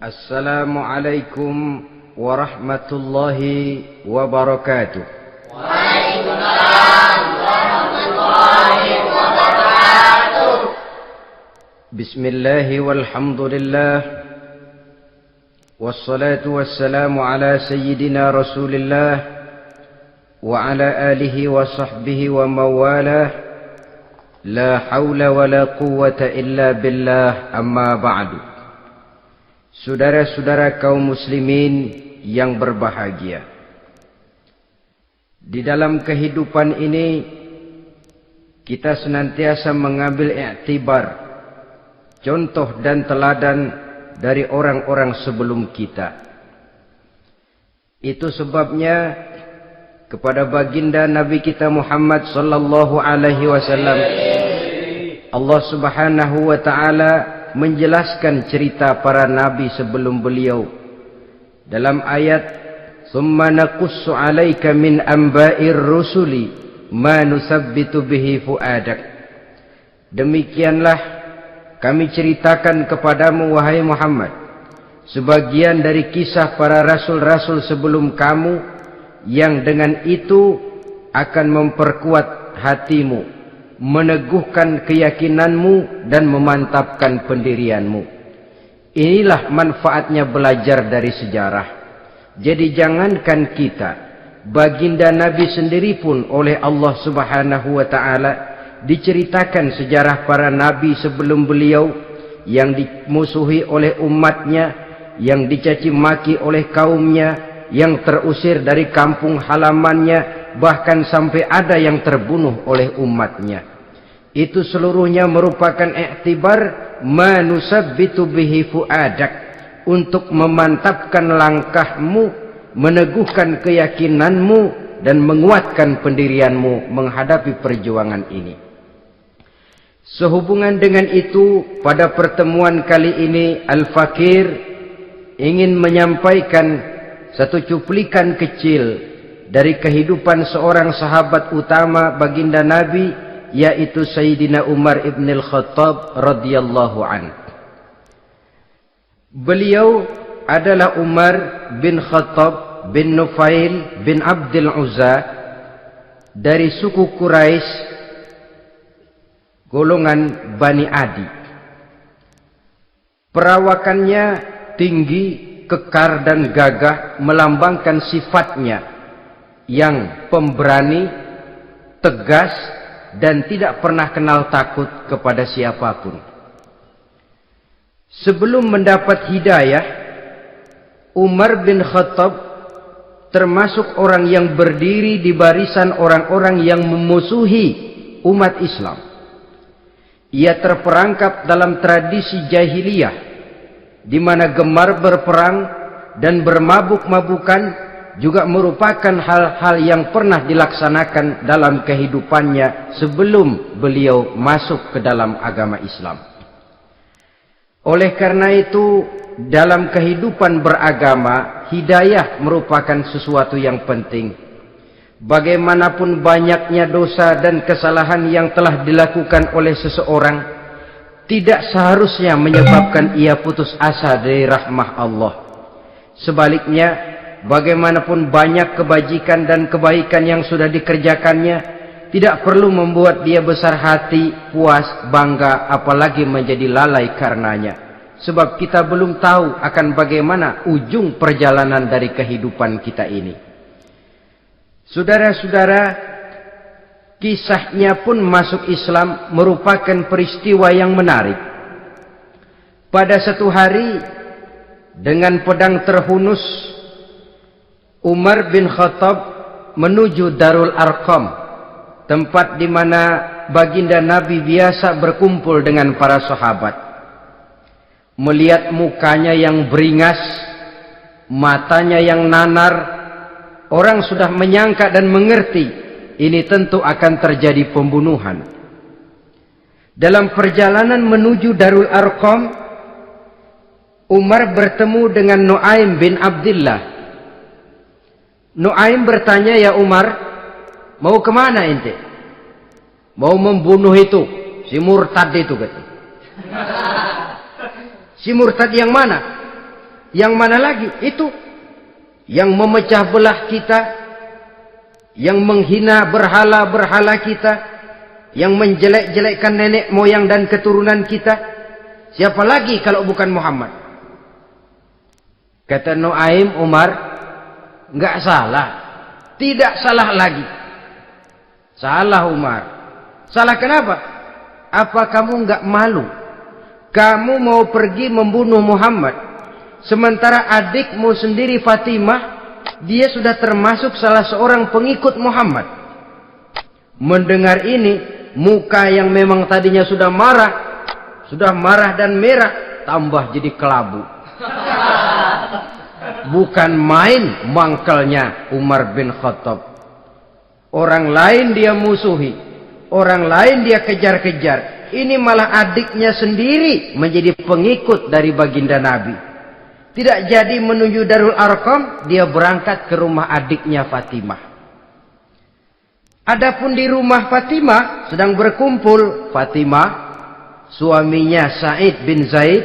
Assalamualaikum warahmatullahi wabarakatuh. Waalaikumsalam warahmatullahi wabarakatuh. Bismillahi walhamdulillah. Wassalatu wassalamu ala sayyidina Rasulillah wa ala alihi wa sahbihi wa mawalah. La hawla wa la quwwata illa billah, amma ba'du. Saudara-saudara kaum muslimin yang berbahagia, di dalam kehidupan ini kita senantiasa mengambil iktibar, contoh dan teladan dari orang-orang sebelum kita. Itu sebabnya kepada baginda Nabi kita Muhammad sallallahu alaihi wasallam Allah Subhanahu wa taala menjelaskan cerita para nabi sebelum beliau dalam ayat "Tsumma naqussu 'alaika min amba'ir rusuli ma nusabbitu bihi fu'adak." Demikianlah kami ceritakan kepadamu wahai Muhammad sebagian dari kisah para rasul-rasul sebelum kamu yang dengan itu akan memperkuat hatimu, meneguhkan keyakinanmu dan memantapkan pendirianmu. Inilah manfaatnya belajar dari sejarah. Jadi jangankan kita, baginda Nabi sendiri pun oleh Allah Subhanahu wa taala diceritakan sejarah para nabi sebelum beliau yang dimusuhi oleh umatnya, yang dicaci maki oleh kaumnya, yang terusir dari kampung halamannya, bahkan sampai ada yang terbunuh oleh umatnya. Itu seluruhnya merupakan iktibar manusabbitu bihi fu'adak, untuk memantapkan langkahmu, meneguhkan keyakinanmu dan menguatkan pendirianmu menghadapi perjuangan ini. Sehubungan dengan itu, pada pertemuan kali ini Al-Fakir ingin menyampaikan satu cuplikan kecil dari kehidupan seorang sahabat utama baginda Nabi, yaitu Sayyidina Umar ibn al-Khattab radhiyallahu an. Beliau adalah Umar bin Khattab bin Nufail bin Abdul Uzza dari suku Quraisy, golongan Bani Adi. Perawakannya tinggi, kekar dan gagah, melambangkan sifatnya yang pemberani, tegas dan tidak pernah kenal takut kepada siapapun. Sebelum mendapat hidayah, Umar bin Khattab termasuk orang yang berdiri di barisan orang-orang yang memusuhi umat Islam. Ia terperangkap dalam tradisi jahiliyah di mana gemar berperang dan bermabuk-mabukan juga merupakan hal-hal yang pernah dilaksanakan dalam kehidupannya sebelum beliau masuk ke dalam agama Islam. Oleh karena itu, dalam kehidupan beragama, hidayah merupakan sesuatu yang penting. Bagaimanapun banyaknya dosa dan kesalahan yang telah dilakukan oleh seseorang, tidak seharusnya menyebabkan ia putus asa dari rahmah Allah. Sebaliknya, bagaimanapun banyak kebajikan dan kebaikan yang sudah dikerjakannya, tidak perlu membuat dia besar hati, puas, bangga, apalagi menjadi lalai karenanya. Sebab kita belum tahu akan bagaimana ujung perjalanan dari kehidupan kita ini. Saudara-saudara, kisahnya pun masuk Islam merupakan peristiwa yang menarik. Pada satu hari, dengan pedang terhunus, Umar bin Khattab menuju Darul Arqam, tempat di mana baginda Nabi biasa berkumpul dengan para sahabat. Melihat mukanya yang beringas, matanya yang nanar, orang sudah menyangka dan mengerti ini tentu akan terjadi pembunuhan. Dalam perjalanan menuju Darul Arqam, Umar bertemu dengan Nuaim bin Abdullah. Nuaim bertanya, "Ya Umar, mau kemana ente?" "Mau membunuh itu, si murtad itu," katanya. "Si murtad yang mana?" Yang mana lagi? Itu yang memecah belah kita, yang menghina berhala-berhala kita, yang menjelek-jelekkan nenek moyang dan keturunan kita. Siapa lagi kalau bukan Muhammad? Kata Nuaim Umar, enggak salah. Tidak salah lagi. Salah Umar. Salah kenapa? Apa kamu enggak malu? Kamu mau pergi membunuh Muhammad, sementara adikmu sendiri Fatimah, dia sudah termasuk salah seorang pengikut Muhammad. Mendengar ini, muka yang memang tadinya sudah marah dan merah, tambah jadi kelabu. Bukan main mangkelnya Umar bin Khattab. Orang lain dia musuhi, orang lain dia kejar-kejar. Ini malah adiknya sendiri menjadi pengikut dari baginda Nabi. Tidak jadi menuju Darul Arqam, dia berangkat ke rumah adiknya Fatimah. Adapun di rumah Fatimah sedang berkumpul Fatimah, suaminya Sa'id bin Zaid,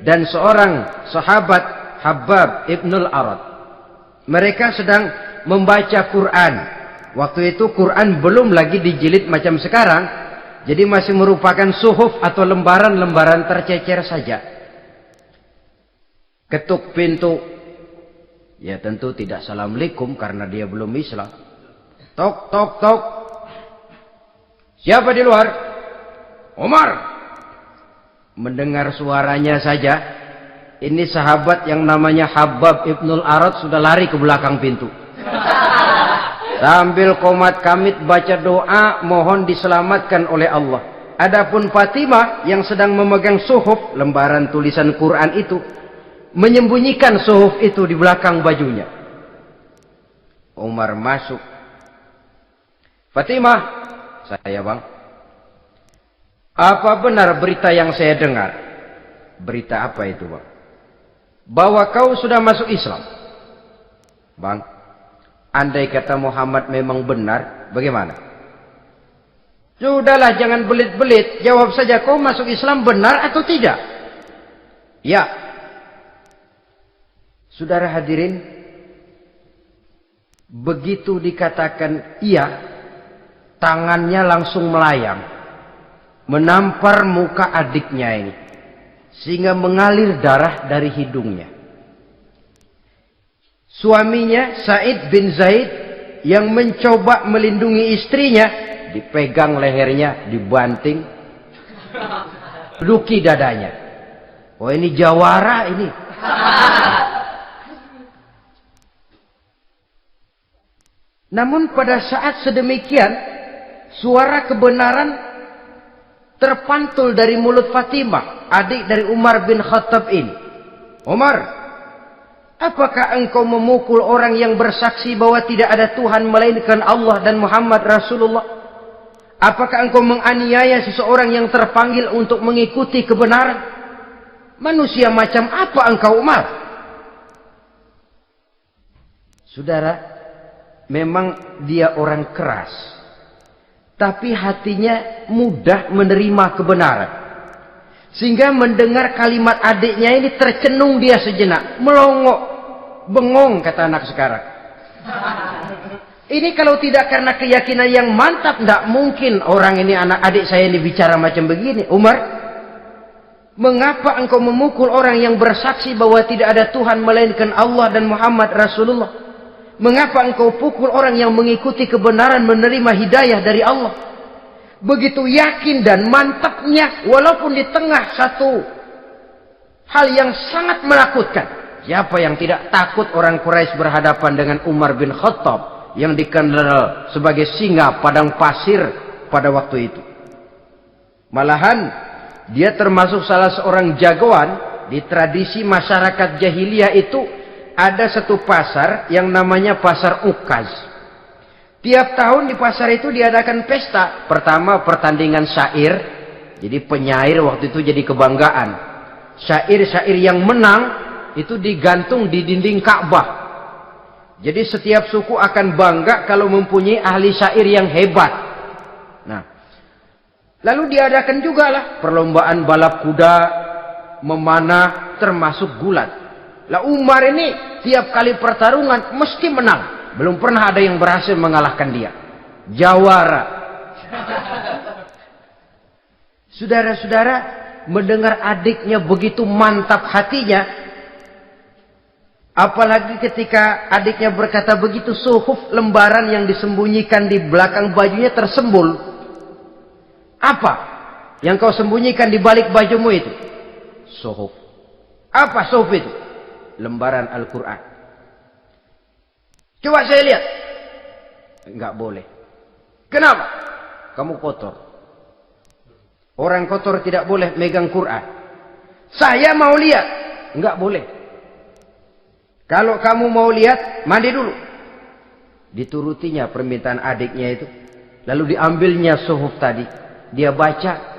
dan seorang sahabat Habbab ibnul Arad. Mereka sedang membaca Quran. Waktu itu Quran belum lagi dijilid macam sekarang. Jadi masih merupakan suhuf atau lembaran-lembaran tercecer saja. Ketuk pintu. Ya tentu tidak assalamualaikum karena dia belum Islam. Tok, tok, tok. Siapa di luar? Umar. Mendengar suaranya saja, ini sahabat yang namanya Habbab ibnul Arad sudah lari ke belakang pintu. Sambil komat kamit baca doa mohon diselamatkan oleh Allah. Adapun Fatimah yang sedang memegang suhuf, lembaran tulisan Quran itu, menyembunyikan suhuf itu di belakang bajunya. Umar masuk. Fatimah, saya bang. Apa benar berita yang saya dengar? Berita apa itu bang? Bahwa kau sudah masuk Islam. Bang, andai kata Muhammad memang benar, bagaimana? Sudahlah, jangan belit-belit. Jawab saja, kau masuk Islam benar atau tidak? Ya. Saudara hadirin, begitu dikatakan iya, tangannya langsung melayang, menampar muka adiknya ini, sehingga mengalir darah dari hidungnya. Suaminya Sa'id bin Zaid yang mencoba melindungi istrinya, dipegang lehernya, dibanting, luki dadanya. Oh ini jawara ini. Namun pada saat sedemikian, suara kebenaran terpantul dari mulut Fatimah, adik dari Umar bin Khattab ini. Umar, apakah engkau memukul orang yang bersaksi bahwa tidak ada Tuhan melainkan Allah dan Muhammad Rasulullah? Apakah engkau menganiaya seseorang yang terpanggil untuk mengikuti kebenaran? Manusia macam apa engkau, Umar? Saudara, memang dia orang keras, tapi hatinya mudah menerima kebenaran. Sehingga mendengar kalimat adiknya ini tercenung dia sejenak, melongok, bengong kata anak sekarang. Ini kalau tidak karena keyakinan yang mantap, tidak mungkin orang ini, anak adik saya ini bicara macam begini. Umar, mengapa engkau memukul orang yang bersaksi bahwa tidak ada Tuhan melainkan Allah dan Muhammad Rasulullah? Mengapa engkau pukul orang yang mengikuti kebenaran, menerima hidayah dari Allah? Begitu yakin dan mantapnya, walaupun di tengah satu hal yang sangat menakutkan. Siapa yang tidak takut orang Quraisy berhadapan dengan Umar bin Khattab yang dikenal sebagai singa padang pasir pada waktu itu? Malahan dia termasuk salah seorang jagoan di tradisi masyarakat jahiliyah itu. Ada satu pasar yang namanya pasar Ukaz. Tiap tahun di pasar itu diadakan pesta. Pertama pertandingan syair. Jadi penyair waktu itu jadi kebanggaan. Syair-syair yang menang itu digantung di dinding Ka'bah. Jadi setiap suku akan bangga kalau mempunyai ahli syair yang hebat. Nah, lalu diadakan juga lah perlombaan balap kuda, memanah, termasuk gulat. Lah Umar ini tiap kali pertarungan mesti menang. Belum pernah ada yang berhasil mengalahkan dia. Jawara. Saudara-saudara, mendengar adiknya begitu mantap hatinya, apalagi ketika adiknya berkata begitu, suhuf, lembaran yang disembunyikan di belakang bajunya tersembul. Apa yang kau sembunyikan di balik bajumu itu? Suhuf. Apa suhuf itu? Lembaran Al-Quran. Coba saya lihat. Enggak boleh. Kenapa? Kamu kotor. Orang kotor tidak boleh megang Quran. Saya mau lihat. Enggak boleh. Kalau kamu mau lihat, mandi dulu. Diturutinya permintaan adiknya itu. Lalu diambilnya suhuf tadi. Dia baca.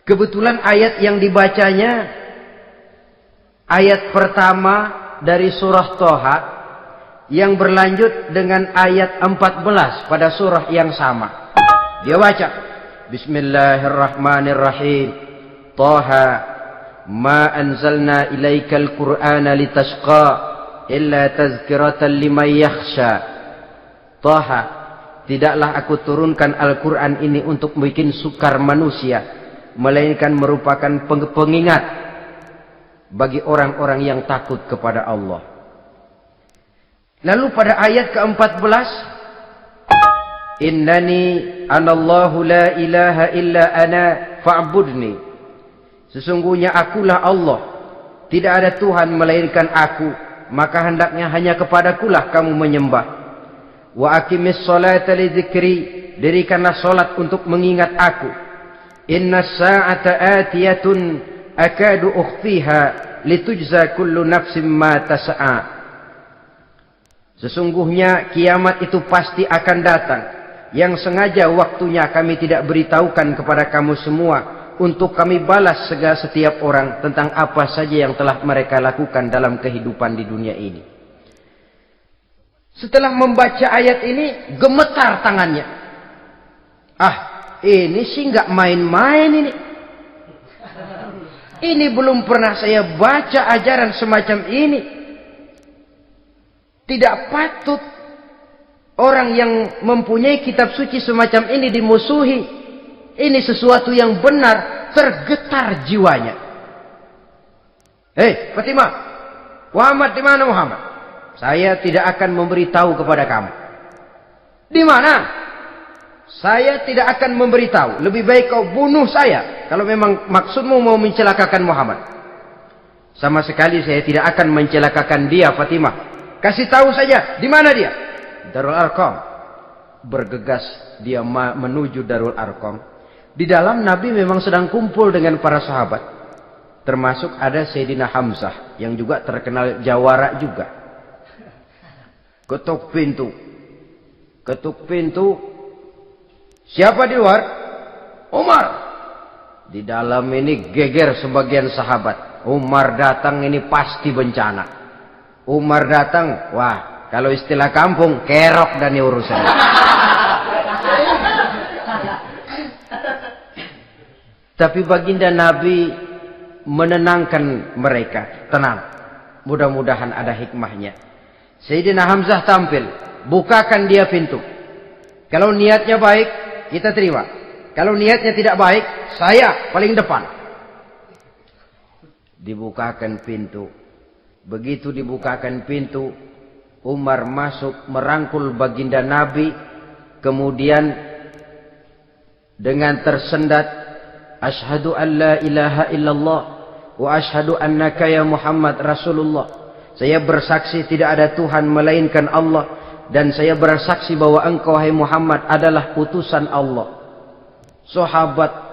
Kebetulan ayat yang dibacanya, ayat pertama dari surah Toha, yang berlanjut dengan ayat 14 pada surah yang sama. Dia baca, Bismillahirrahmanirrahim. Toha, ma anzalna ilaikal Qur'ana litashqa illa tazkiratan liman yakhsha. Toha, tidaklah aku turunkan Al-Quran ini untuk bikin sukar manusia, melainkan merupakan pengingat bagi orang-orang yang takut kepada Allah. Lalu pada ayat ke-14, Innani anallahu la ilaha illa ana fa'budni. Sesungguhnya akulah Allah, tidak ada Tuhan melainkan aku, maka hendaknya hanya kepadakulah kamu menyembah. Wa aqimis salata li dzikri, dirikanlah salat untuk mengingat aku. Inna sa'ata atiyatun akadu ukhfiha litujza kullu nafsin ma tas'a. Sesungguhnya kiamat itu pasti akan datang, yang sengaja waktunya kami tidak beritahukan kepada kamu semua, untuk kami balas segala setiap orang tentang apa saja yang telah mereka lakukan dalam kehidupan di dunia ini. Setelah membaca ayat ini, gemetar tangannya. Ah, ini sih nggak main-main ini. Ini belum pernah saya baca ajaran semacam ini. Tidak patut orang yang mempunyai kitab suci semacam ini dimusuhi. Ini sesuatu yang benar, tergetar jiwanya. Hei, Fatimah, Muhammad di mana Muhammad? Saya tidak akan memberitahu kepada kamu. Di mana? Saya tidak akan memberitahu. Lebih baik kau bunuh saya kalau memang maksudmu mau mencelakakan Muhammad. Sama sekali saya tidak akan mencelakakan dia, Fatimah. Kasih tahu saja, di mana dia? Darul Arqam. Bergegas dia menuju Darul Arqam. Di dalam Nabi memang sedang kumpul dengan para sahabat. Termasuk ada Sayyidina Hamzah yang juga terkenal jawara juga. Ketuk pintu. Ketuk pintu. Siapa di luar? Umar. Di dalam ini geger sebagian sahabat. Umar datang ini pasti bencana. Umar datang, wah, kalau istilah kampung, kerok dan urusan. Tapi baginda Nabi menenangkan mereka. Tenang, mudah-mudahan ada hikmahnya. Sayyidina Hamzah tampil, bukakan dia pintu. Kalau niatnya baik, kita terima. Kalau niatnya tidak baik, saya paling depan. Dibukakan pintu. Begitu dibukakan pintu, Umar masuk merangkul baginda Nabi. Kemudian dengan tersendat, Ashhadu an la ilaha illallah wa ashhadu annaka ya Muhammad Rasulullah. Saya bersaksi tidak ada Tuhan melainkan Allah, dan saya bersaksi bahwa engkau hai Muhammad adalah utusan Allah. Sahabat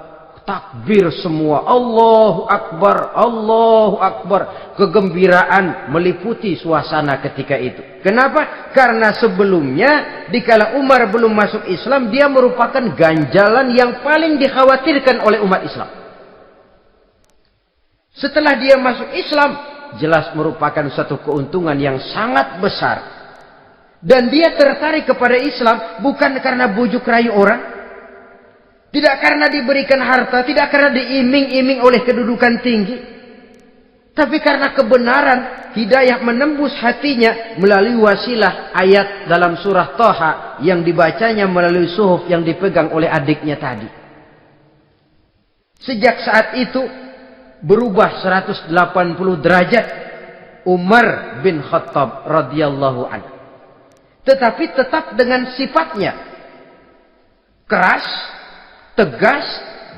takbir semua, Allahu Akbar, Allahu Akbar. Kegembiraan meliputi suasana ketika itu. Kenapa? Karena sebelumnya dikala Umar belum masuk Islam, dia merupakan ganjalan yang paling dikhawatirkan oleh umat Islam. Setelah dia masuk Islam, jelas merupakan satu keuntungan yang sangat besar. Dan dia tertarik kepada Islam bukan karena bujuk rayu orang, tidak karena diberikan harta, tidak karena diiming-iming oleh kedudukan tinggi. Tapi karena kebenaran, hidayah menembus hatinya melalui wasilah ayat dalam surah Thaha yang dibacanya melalui suhuf yang dipegang oleh adiknya tadi. Sejak saat itu berubah 180 derajat Umar bin Khattab radhiyallahu anhu. Tetapi tetap dengan sifatnya keras, tegas,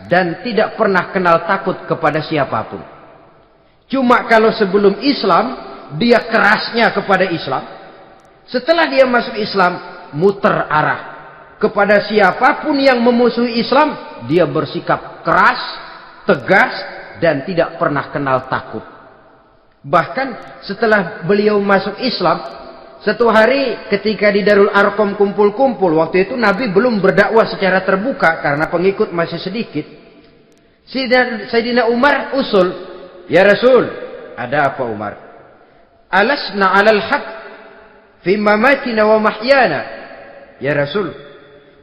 dan tidak pernah kenal takut kepada siapapun. Cuma kalau sebelum Islam, dia kerasnya kepada Islam. Setelah dia masuk Islam, muter arah. Kepada siapapun yang memusuhi Islam, dia bersikap keras, tegas, dan tidak pernah kenal takut. Bahkan setelah beliau masuk Islam, satu hari ketika di Darul Arqam kumpul-kumpul, waktu itu Nabi belum berdakwah secara terbuka karena pengikut masih sedikit. Sayyidina Umar usul, "Ya Rasul, ada apa Umar? Alasna 'alal haq fi mamatina wa mahyana?" Ya Rasul,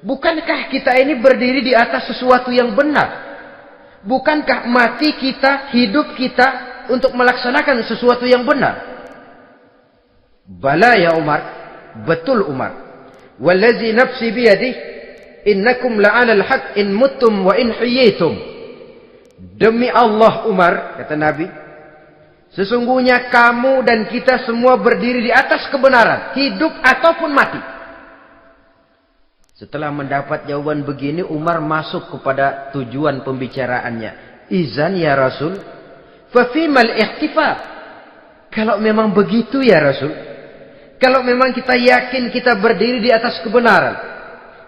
bukankah kita ini berdiri di atas sesuatu yang benar? Bukankah mati kita, hidup kita untuk melaksanakan sesuatu yang benar? Bala ya Umar, betul Umar. Wallazi nafsi biyadih, innakum la'alal haq in muttum wa in hiyitum. Demi Allah Umar, kata Nabi, sesungguhnya kamu dan kita semua berdiri di atas kebenaran, hidup ataupun mati. Setelah mendapat jawaban begini, Umar masuk kepada tujuan pembicaraannya. Izan ya Rasul, fa fimal ihtifal. Kalau memang begitu ya Rasul, kalau memang kita yakin kita berdiri di atas kebenaran,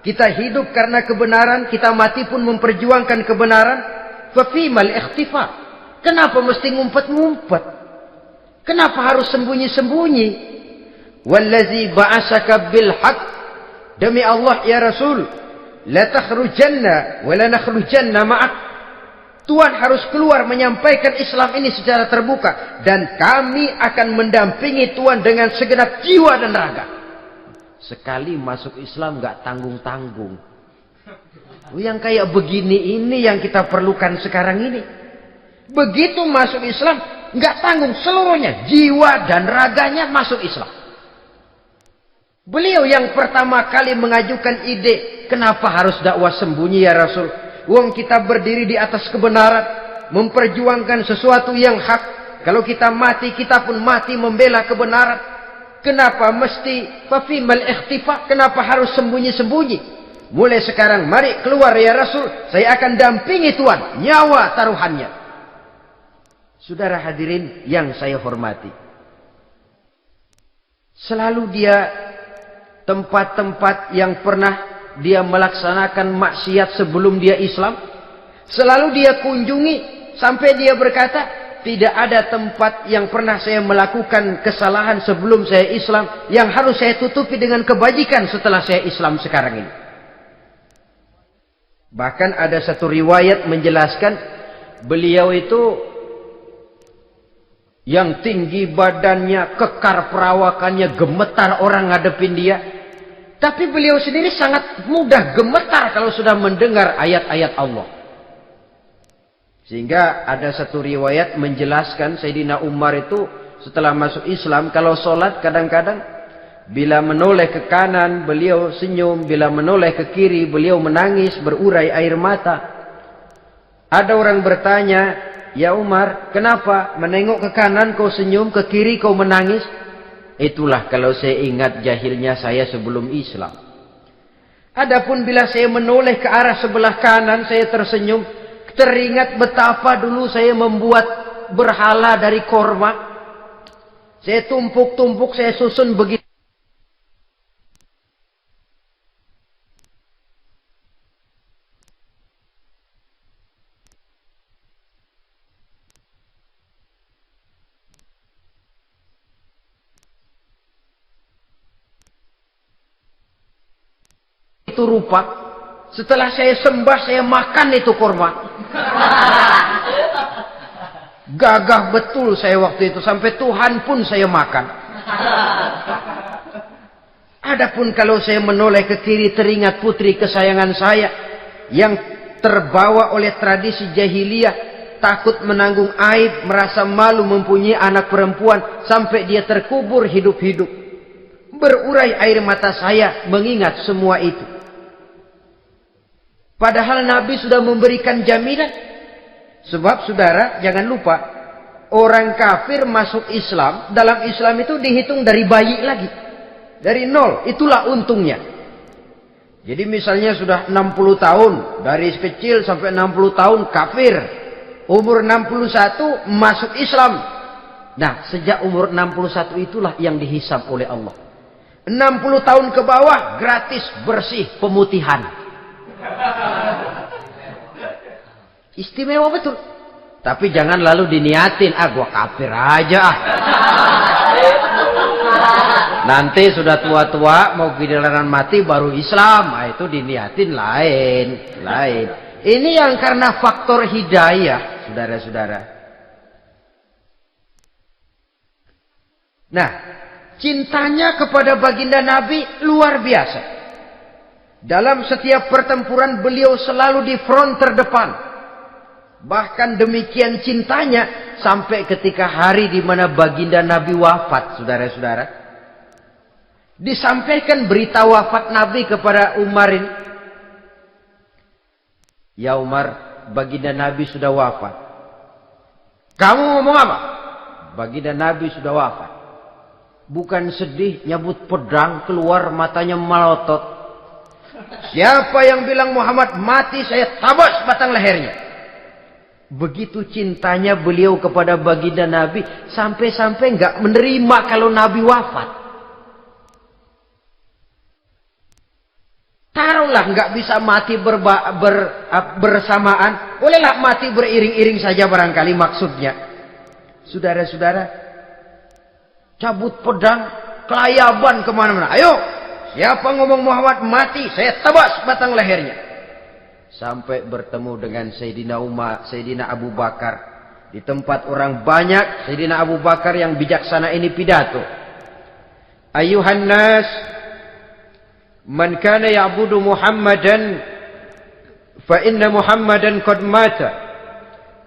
kita hidup karena kebenaran, kita mati pun memperjuangkan kebenaran, fa fimal ihtifal. Kenapa mesti ngumpet-ngumpet? Kenapa harus sembunyi-sembunyi? Wallazi ba'asaka bil haqq, demi Allah ya Rasul, la takhrujanna wa la nakhrujanna ma'ak. Tuhan harus keluar menyampaikan Islam ini secara terbuka, dan kami akan mendampingi Tuhan dengan segenap jiwa dan raga. Sekali masuk Islam gak tanggung-tanggung. Yang kayak begini ini yang kita perlukan sekarang ini. Begitu masuk Islam gak tanggung seluruhnya, jiwa dan raganya masuk Islam. Beliau yang pertama kali mengajukan ide, kenapa harus dakwah sembunyi ya Rasul? Wong kita berdiri di atas kebenaran, memperjuangkan sesuatu yang hak. Kalau kita mati, kita pun mati membela kebenaran. Kenapa mesti fafimal ikhtifa? Kenapa harus sembunyi-sembunyi? Mulai sekarang mari keluar ya Rasul, saya akan dampingi Tuhan, nyawa taruhannya. Saudara hadirin yang saya hormati, selalu dia tempat-tempat yang pernah dia melaksanakan maksiat sebelum dia Islam, selalu dia kunjungi sampai dia berkata, tidak ada tempat yang pernah saya melakukan kesalahan sebelum saya Islam yang harus saya tutupi dengan kebajikan setelah saya Islam sekarang ini. Bahkan ada satu riwayat menjelaskan beliau itu yang tinggi badannya, kekar perawakannya, gemetar orang ngadepin dia. Tapi beliau sendiri sangat mudah gemetar kalau sudah mendengar ayat-ayat Allah. Sehingga ada satu riwayat menjelaskan Sayyidina Umar itu setelah masuk Islam, kalau sholat kadang-kadang bila menoleh ke kanan beliau senyum, bila menoleh ke kiri beliau menangis berurai air mata. Ada orang bertanya, ya Umar, kenapa menengok ke kanan kau senyum, ke kiri kau menangis? Itulah kalau saya ingat jahilnya saya sebelum Islam. Adapun bila saya menoleh ke arah sebelah kanan saya tersenyum, teringat betapa dulu saya membuat berhala dari korma. Saya tumpuk-tumpuk, saya susun begitu. Itu rupa. Setelah saya sembah, saya makan itu korma. Gagah betul saya waktu itu, sampai Tuhan pun saya makan. Adapun kalau saya menoleh ke kiri, teringat putri kesayangan saya yang terbawa oleh tradisi jahiliyah, takut menanggung aib, merasa malu mempunyai anak perempuan, sampai dia terkubur hidup-hidup. Berurai air mata saya mengingat semua itu. Padahal Nabi sudah memberikan jaminan. Sebab saudara, jangan lupa, orang kafir masuk Islam, dalam Islam itu dihitung dari bayi lagi. Dari nol, itulah untungnya. Jadi misalnya sudah 60 tahun, dari kecil sampai 60 tahun kafir. Umur 61 masuk Islam. Nah, sejak umur 61 itulah yang dihisab oleh Allah. 60 tahun ke bawah gratis bersih pemutihan. Istimewa betul. Tapi jangan lalu diniatin, gua kafir aja ah. Nanti sudah tua-tua mau giliran mati baru Islam, itu diniatin lain. Ini yang karena faktor hidayah, saudara-saudara. Nah, cintanya kepada baginda Nabi luar biasa. Dalam setiap pertempuran beliau selalu di front terdepan. Bahkan demikian cintanya sampai ketika hari di mana baginda Nabi wafat, saudara-saudara. Disampaikan berita wafat Nabi kepada Umarin. Ya Umar, baginda Nabi sudah wafat. Kamu ngomong apa? Baginda Nabi sudah wafat. Bukan sedih, nyabut pedang, keluar matanya melotot. Siapa yang bilang Muhammad mati, saya tabas batang lehernya. Begitu cintanya beliau kepada baginda Nabi, sampai-sampai nggak menerima kalau Nabi wafat. Taruhlah nggak bisa mati bersamaan, bolehlah mati beriring-iring saja barangkali maksudnya. Saudara-saudara, cabut pedang, kelayaban kemana-mana. Ayo, siapa ngomong Muhammad mati, saya tabas batang lehernya. Sampai bertemu dengan Sayyidina Umar, Sayyidina Abu Bakar. Di tempat orang banyak, Sayyidina Abu Bakar yang bijaksana ini pidato. Ayuhan nas, man kana ya'budu Muhammadan fa inna Muhammadan qad mata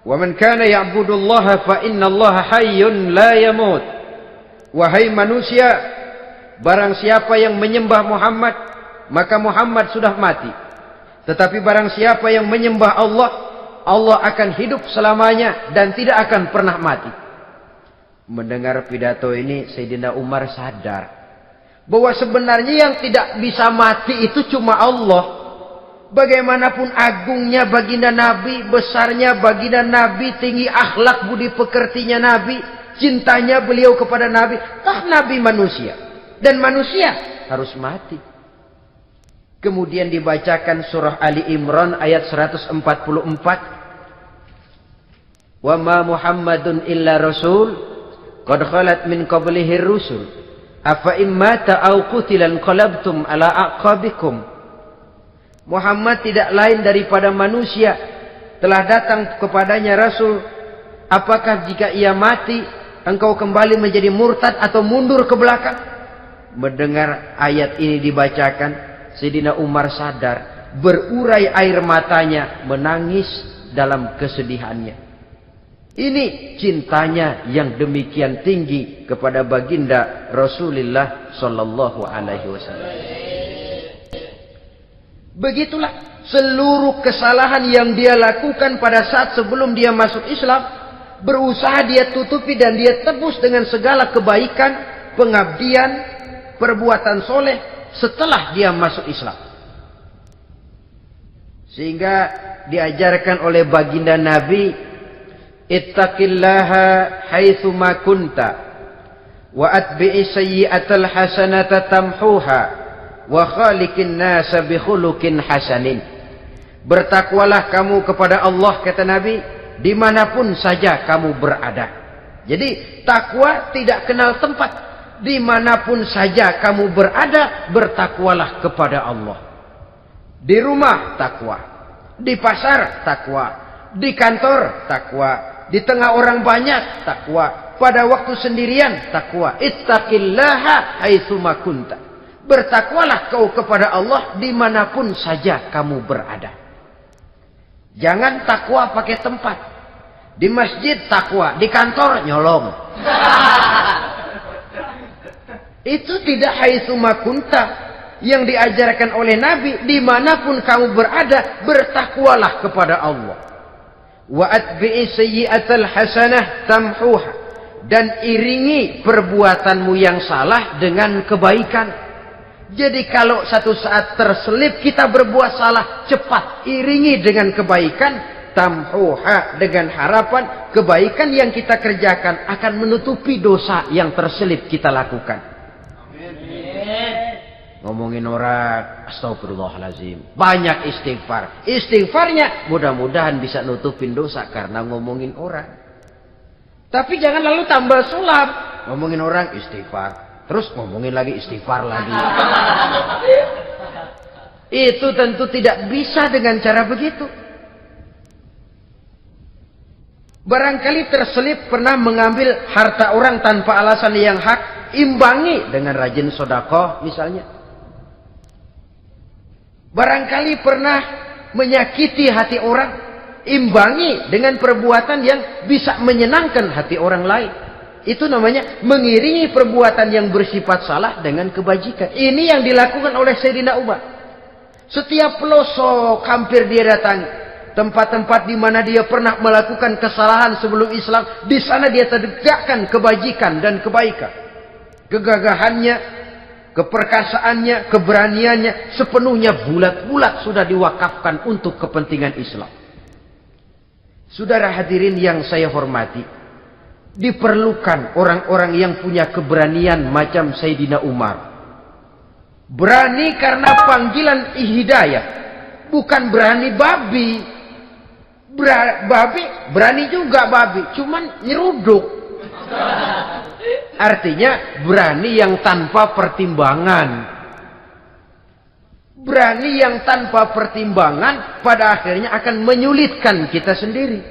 wa man kana ya'budu Allah fa inna Allah hayyun la yamut. Wahai manusia, barang siapa yang menyembah Muhammad, maka Muhammad sudah mati. Tetapi barang siapa yang menyembah Allah, Allah akan hidup selamanya dan tidak akan pernah mati. Mendengar pidato ini, Sayyidina Umar sadar bahwa sebenarnya yang tidak bisa mati itu cuma Allah. Bagaimanapun agungnya baginda Nabi, besarnya baginda Nabi, tinggi akhlak budi pekertinya Nabi, cintanya beliau kepada Nabi, Nabi manusia. Dan manusia harus mati. Kemudian dibacakan surah Ali Imran ayat 144. Wa ma Muhammadun illa rasul qad khalat min qablihi rusul afa immata aw qutilan qalabtum ala aqabikum. Muhammad tidak lain daripada manusia, telah datang kepadanya rasul. Apakah jika ia mati engkau kembali menjadi murtad atau mundur ke belakang? Mendengar ayat ini dibacakan, Sayyidina Umar sadar, berurai air matanya, menangis dalam kesedihannya. Ini cintanya yang demikian tinggi kepada baginda Rasulullah sallallahu alaihi wasallam. Begitulah seluruh kesalahan yang dia lakukan pada saat sebelum dia masuk Islam, berusaha dia tutupi dan dia tebus dengan segala kebaikan, pengabdian, perbuatan soleh setelah dia masuk Islam. Sehingga diajarkan oleh baginda Nabi, ittaqillaha haitsu ma kunta wa atbi'i sayyi'atal hasanata tamhuha wa khaliqin nasa bi khuluqin hasanin. Bertakwalah kamu kepada Allah, kata Nabi, dimanapun saja kamu berada. Jadi takwa tidak kenal tempat. Dimanapun saja kamu berada, bertakwalah kepada Allah. Di rumah takwa, di pasar takwa, di kantor takwa, di tengah orang banyak takwa, pada waktu sendirian takwa. Ittaqillaha haitsu ma kunta. Bertakwalah kau kepada Allah dimanapun saja kamu berada. Jangan takwa pakai tempat. Di masjid takwa, di kantor nyolong. Itu tidak haitsu makunta. Yang diajarkan oleh Nabi, dimanapun kamu berada, bertakwalah kepada Allah. Wa atbi'i sayyi'atal hasanah tamhuha. Dan iringi perbuatanmu yang salah dengan kebaikan. Jadi kalau satu saat terselip kita berbuat salah, cepat iringi dengan kebaikan. Tamhuha, dengan harapan kebaikan yang kita kerjakan akan menutupi dosa yang terselip kita lakukan. Ngomongin orang, astagfirullahalazim, banyak istighfar. Istighfarnya mudah-mudahan bisa nutupin dosa karena ngomongin orang. Tapi jangan lalu tambah sulap. Ngomongin orang istighfar, terus ngomongin lagi istighfar lagi. Itu tentu tidak bisa dengan cara begitu. Barangkali terselip pernah mengambil harta orang tanpa alasan yang hak, imbangi dengan rajin sedekah misalnya. Barangkali pernah menyakiti hati orang, imbangi dengan perbuatan yang bisa menyenangkan hati orang lain. Itu namanya mengiringi perbuatan yang bersifat salah dengan kebajikan. Ini yang dilakukan oleh Sayyidina Umar. Setiap pelosok hampir dia datangi. Tempat-tempat di mana dia pernah melakukan kesalahan sebelum Islam, di sana dia tegakkan kebajikan dan kebaikan. Kegagahannya, keperkasaannya, keberaniannya sepenuhnya bulat-bulat sudah diwakafkan untuk kepentingan Islam. Saudara hadirin yang saya hormati, diperlukan orang-orang yang punya keberanian macam Sayyidina Umar. Berani karena panggilan hidayah, bukan berani babi. Babi berani juga babi, cuman nyeruduk. Artinya berani yang tanpa pertimbangan. Berani yang tanpa pertimbangan pada akhirnya akan menyulitkan kita sendiri.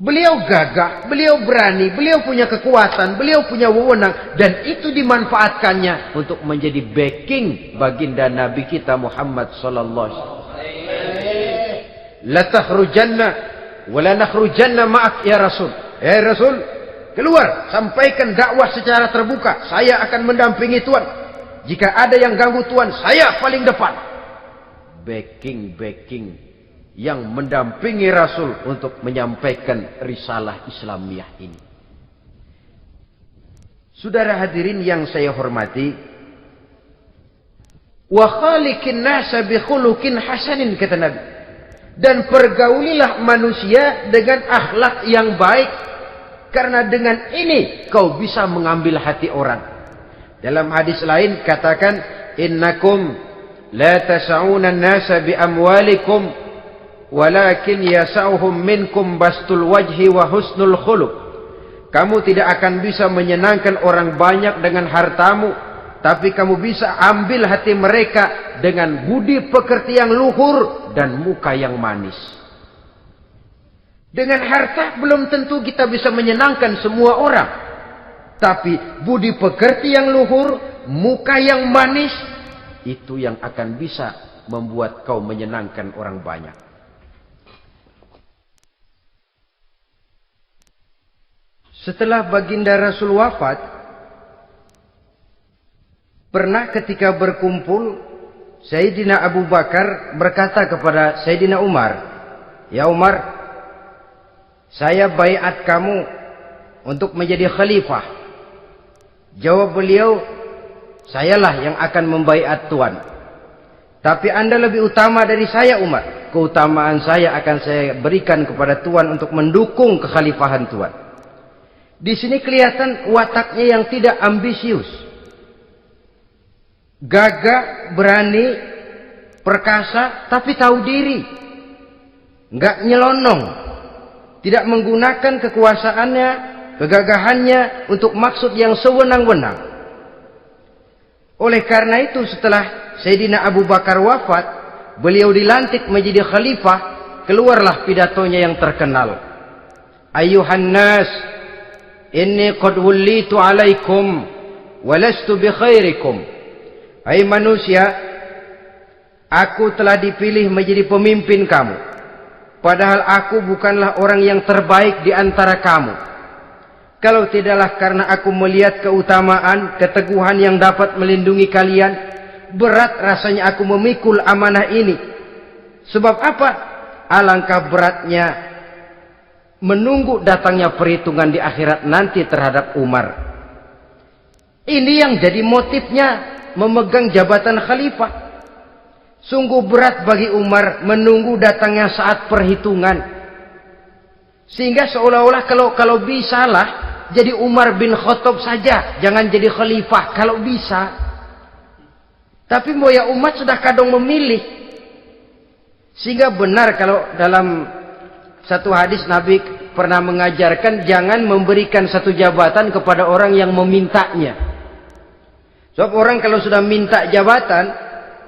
Beliau gagah, beliau berani, beliau punya kekuatan, beliau punya wewenang, dan itu dimanfaatkannya untuk menjadi backing baginda Nabi kita Muhammad sallallahu alaihi wasallam. La takhrujanna wa la nakhrujanna ma'ak ya Rasul. Ya Rasul, keluar, sampaikan dakwah secara terbuka. Saya akan mendampingi Tuhan. Jika ada yang ganggu Tuhan, saya paling depan. Backing yang mendampingi Rasul untuk menyampaikan risalah Islamiyah ini. Saudara hadirin yang saya hormati, wa khaliqin nasa bi khuluqin hasanin, kata Nabi. Dan pergaulilah manusia dengan akhlak yang baik, karena dengan ini kau bisa mengambil hati orang. Dalam hadis lain katakan, innakum la tas'una an-nasa bi amwalikum walakin yas'uhum minkum bastul wajhi wa husnul khuluq. Kamu tidak akan bisa menyenangkan orang banyak dengan hartamu, tapi kamu bisa ambil hati mereka dengan budi pekerti yang luhur dan muka yang manis. Dengan harta belum tentu kita bisa menyenangkan semua orang. Tapi budi pekerti yang luhur, muka yang manis, itu yang akan bisa membuat kau menyenangkan orang banyak. Setelah baginda Rasul wafat, pernah ketika berkumpul, Sayyidina Abu Bakar berkata kepada Sayyidina Umar, "Ya Umar, saya baiat kamu untuk menjadi khalifah." Jawab beliau, "Sayalah yang akan membaiat Tuan. Tapi Anda lebih utama dari saya Umar. Keutamaan saya akan saya berikan kepada Tuan untuk mendukung kekhalifahan Tuan." Di sini kelihatan wataknya yang tidak ambisius. Gagah, berani, perkasa, tapi tahu diri. Enggak nyelonong. Tidak menggunakan kekuasaannya, kegagahannya untuk maksud yang sewenang-wenang. Oleh karena itu setelah Sayyidina Abu Bakar wafat, beliau dilantik menjadi khalifah, keluarlah pidatonya yang terkenal. Ayuhan nas, inni qad wullitu alaikum walastu bi khairikum. Hai manusia, aku telah dipilih menjadi pemimpin kamu. padahal aku bukanlah orang yang terbaik di antara kamu. Kalau tidaklah karena aku melihat keutamaan, keteguhan yang dapat melindungi kalian, berat rasanya aku memikul amanah ini. Sebab apa? Alangkah beratnya menunggu datangnya perhitungan di akhirat nanti terhadap Umar. Ini yang jadi motifnya memegang jabatan khalifah. Sungguh berat bagi Umar menunggu datangnya saat perhitungan. Sehingga seolah-olah kalau bisalah jadi Umar bin Khattab saja, jangan jadi khalifah kalau bisa. Tapi moya umat sudah kadang memilih. Sehingga benar kalau dalam satu hadis Nabi pernah mengajarkan jangan memberikan satu jabatan kepada orang yang memintanya. Sebab orang kalau sudah minta jabatan,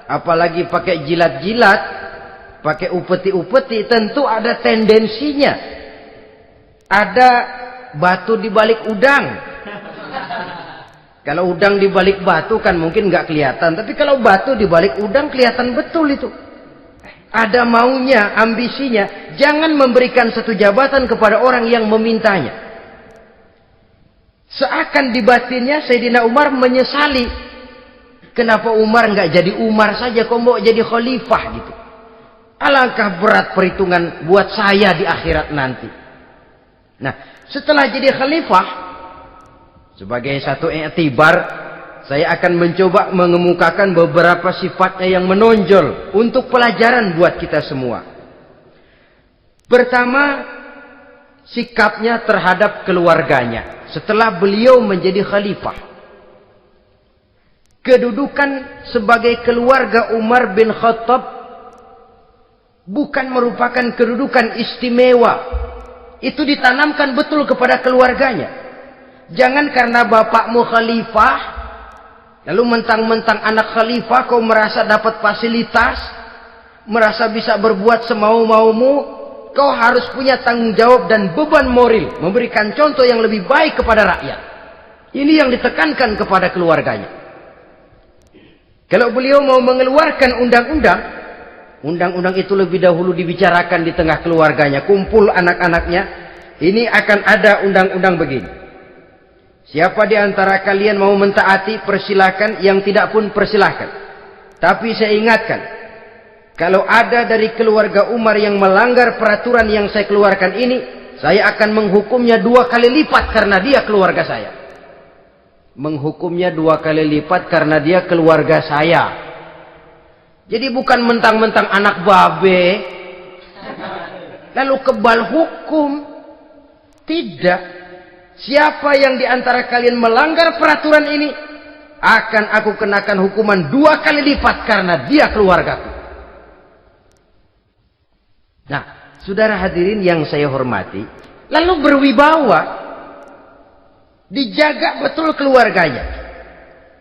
apalagi pakai jilat-jilat, pakai upeti-upeti, tentu ada tendensinya. Ada batu di balik udang. Kalau udang di balik batu kan mungkin nggak kelihatan, tapi kalau batu di balik udang kelihatan betul itu. Ada maunya, ambisinya. Jangan memberikan satu jabatan kepada orang yang memintanya. Seakan di batinnya Sayyidina Umar menyesali. Kenapa Umar nggak jadi Umar saja, kok mau jadi khalifah gitu. Alangkah berat perhitungan buat saya di akhirat nanti. Nah, setelah jadi khalifah, sebagai satu i'tibar, saya akan mencoba mengemukakan beberapa sifatnya yang menonjol untuk pelajaran buat kita semua. Pertama, sikapnya terhadap keluarganya setelah beliau menjadi khalifah. Kedudukan sebagai keluarga Umar bin Khattab bukan merupakan kedudukan istimewa. Itu ditanamkan betul kepada keluarganya. Jangan karena bapakmu khalifah, lalu mentang-mentang anak khalifah kau merasa dapat fasilitas, merasa bisa berbuat semau-maumu, kau harus punya tanggung jawab dan beban moral, memberikan contoh yang lebih baik kepada rakyat. Ini yang ditekankan kepada keluarganya. Kalau beliau mau mengeluarkan undang-undang, undang-undang itu lebih dahulu dibicarakan di tengah keluarganya, kumpul anak-anaknya, ini akan ada undang-undang begini. Siapa di antara kalian mau mentaati, persilakan, yang tidak pun persilakan. Tapi saya ingatkan, kalau ada dari keluarga Umar yang melanggar peraturan yang saya keluarkan ini, saya akan menghukumnya 2 kali lipat karena dia keluarga saya. Menghukumnya 2 kali lipat karena dia keluarga saya. Jadi bukan mentang-mentang anak babe lalu kebal hukum. Tidak. Siapa yang di antara kalian melanggar peraturan ini, akan aku kenakan hukuman 2 kali lipat karena dia keluargaku. Nah, saudara hadirin yang saya hormati, lalu berwibawa, dijaga betul keluarganya.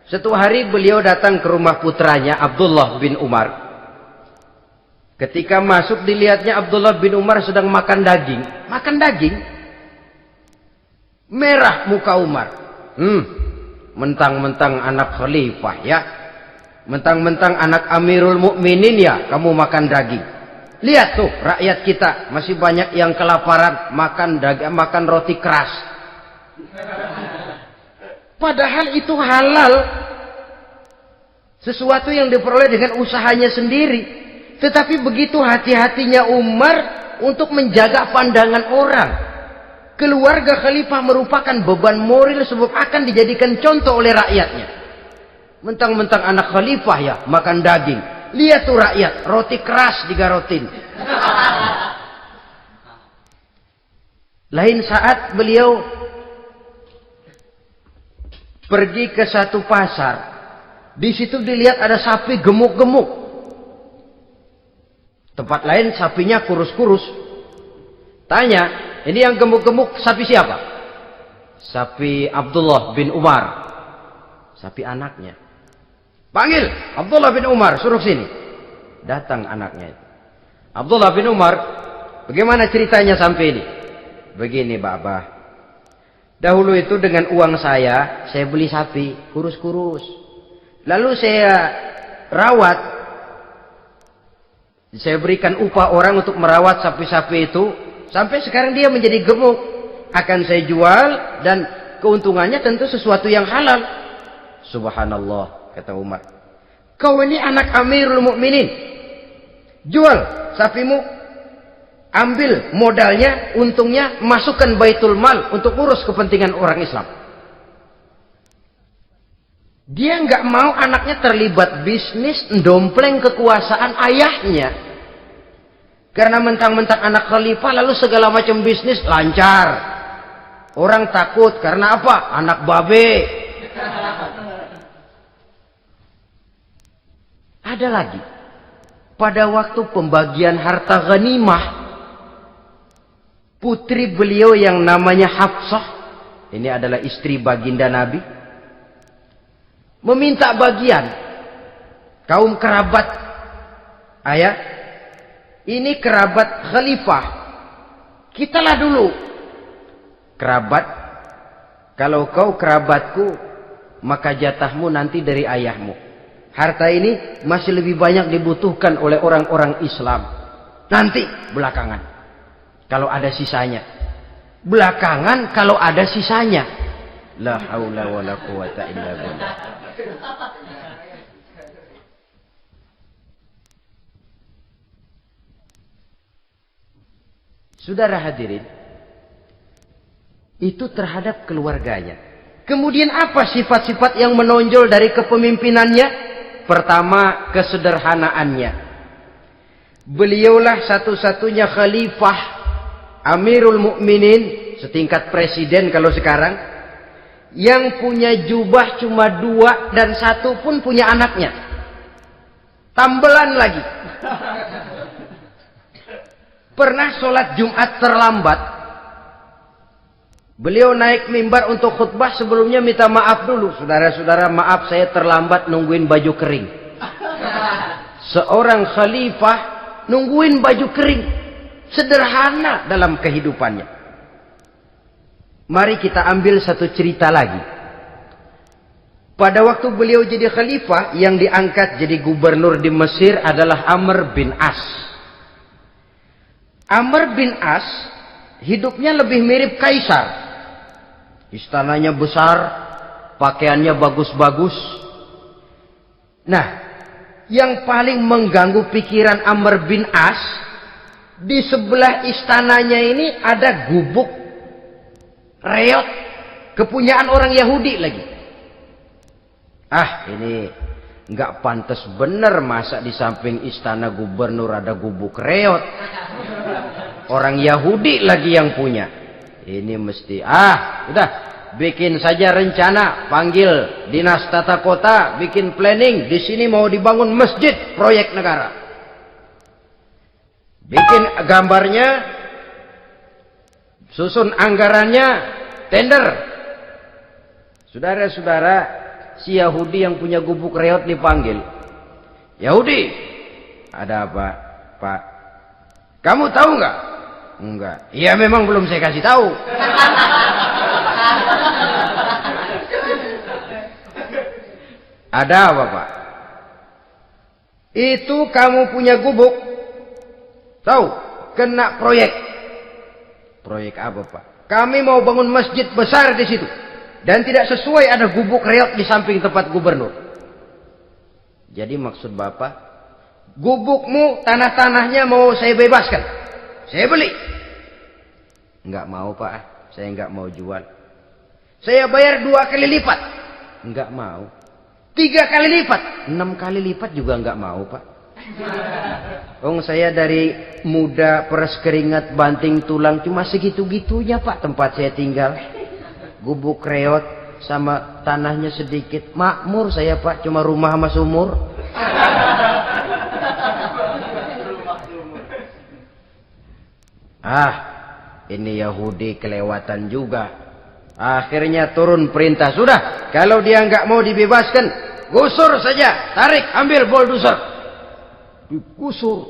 Suatu hari beliau datang ke rumah putranya Abdullah bin Umar. Ketika masuk dilihatnya Abdullah bin Umar sedang makan daging. Makan daging. Merah muka Umar. Mentang-mentang anak khalifah ya. Mentang-mentang anak Amirul Mukminin ya, kamu makan daging. Lihat tuh rakyat kita masih banyak yang kelaparan, makan daging, makan roti keras. Padahal itu halal. Sesuatu yang diperoleh dengan usahanya sendiri. Tetapi begitu hati-hatinya Umar untuk menjaga pandangan orang. Keluarga khalifah merupakan beban moral sebab akan dijadikan contoh oleh rakyatnya. Mentang-mentang anak khalifah ya makan daging. Lihat tuh rakyat, roti keras digarotin. Lain saat beliau pergi ke satu pasar. Di situ dilihat ada sapi gemuk-gemuk. Tempat lain sapinya kurus-kurus. Tanya, ini yang gemuk-gemuk sapi siapa? Sapi Abdullah bin Umar. Sapi anaknya. Panggil Abdullah bin Umar, suruh sini. Datang anaknya itu. Abdullah bin Umar, bagaimana ceritanya sampai ini? Begini, Bapak. Dahulu itu dengan uang saya beli sapi kurus-kurus. Lalu saya rawat. Saya berikan upah orang untuk merawat sapi-sapi itu. Sampai sekarang dia menjadi gemuk. Akan saya jual dan keuntungannya tentu sesuatu yang halal. Subhanallah, kata Umar. Kau ini anak Amirul Mukminin. Jual sapimu. Ambil modalnya, untungnya, masukkan baitul mal untuk urus kepentingan orang Islam. Dia nggak mau anaknya terlibat bisnis, ndompleng kekuasaan ayahnya. Karena mentang-mentang anak khalifah lalu segala macam bisnis lancar. Orang takut karena apa? Anak babe. Ada lagi. Pada waktu pembagian harta ghanimah, putri beliau yang namanya Hafsah, ini adalah istri baginda Nabi, meminta bagian. Kaum kerabat ayah, ini kerabat khalifah, kitalah dulu kerabat. Kalau kau kerabatku, maka jatahmu nanti dari ayahmu. Harta ini masih lebih banyak dibutuhkan oleh orang-orang Islam. Nanti belakangan, kalau ada sisanya. Belakangan kalau ada sisanya. La haula wala quwata illa billah. Saudara hadirin, itu terhadap keluarganya. Kemudian apa sifat-sifat yang menonjol dari kepemimpinannya? Pertama, kesederhanaannya. Beliaulah satu-satunya khalifah, Amirul Mukminin, setingkat presiden kalau sekarang, yang punya jubah cuma 2 dan 1 pun punya anaknya. Tambelan lagi. Pernah sholat Jumat terlambat. Beliau naik mimbar untuk khutbah, sebelumnya minta maaf dulu. Saudara-saudara, maaf saya terlambat nungguin baju kering. Seorang khalifah nungguin baju kering. Sederhana dalam kehidupannya. Mari kita ambil satu cerita lagi. Pada waktu beliau jadi khalifah, yang diangkat jadi gubernur di Mesir adalah Amr bin As. Amr bin As hidupnya lebih mirip kaisar. Istananya besar, pakaiannya bagus-bagus. Nah, yang paling mengganggu pikiran Amr bin As, di sebelah istananya ini ada gubuk reot, kepunyaan orang Yahudi lagi. Ah, ini nggak pantas bener, masa di samping istana gubernur ada gubuk reot. Orang Yahudi lagi yang punya. Ini mesti, udah, bikin saja rencana, panggil dinas tata kota, bikin planning. Di sini mau dibangun masjid, proyek negara. Bikin gambarnya, susun anggarannya, tender. Saudara-saudara, si Yahudi yang punya gubuk reot dipanggil. Yahudi, ada apa, Pak? Kamu tahu nggak? Enggak. Iya, memang belum saya kasih tahu. Ada apa, Pak? Itu kamu punya gubuk. Tahu? Kena proyek. Proyek apa, Pak? Kami mau bangun masjid besar di situ. Dan tidak sesuai ada gubuk reot di samping tempat gubernur. Jadi maksud Bapak, gubukmu, tanah-tanahnya mau saya bebaskan. Saya beli. Enggak mau, Pak. Saya enggak mau jual. Saya bayar 2 kali lipat. Enggak mau. 3 kali lipat. 6 kali lipat juga enggak mau, Pak. Saya dari muda peres keringat banting tulang cuma segitu-gitunya, Pak, tempat saya tinggal. Gubuk reot sama tanahnya sedikit. Makmur saya, Pak, cuma rumah sama sumur. Ini Yahudi kelewatan juga. Akhirnya turun perintah, sudah, kalau dia nggak mau dibebaskan, gusur saja, tarik, ambil bulldozer. Digusur.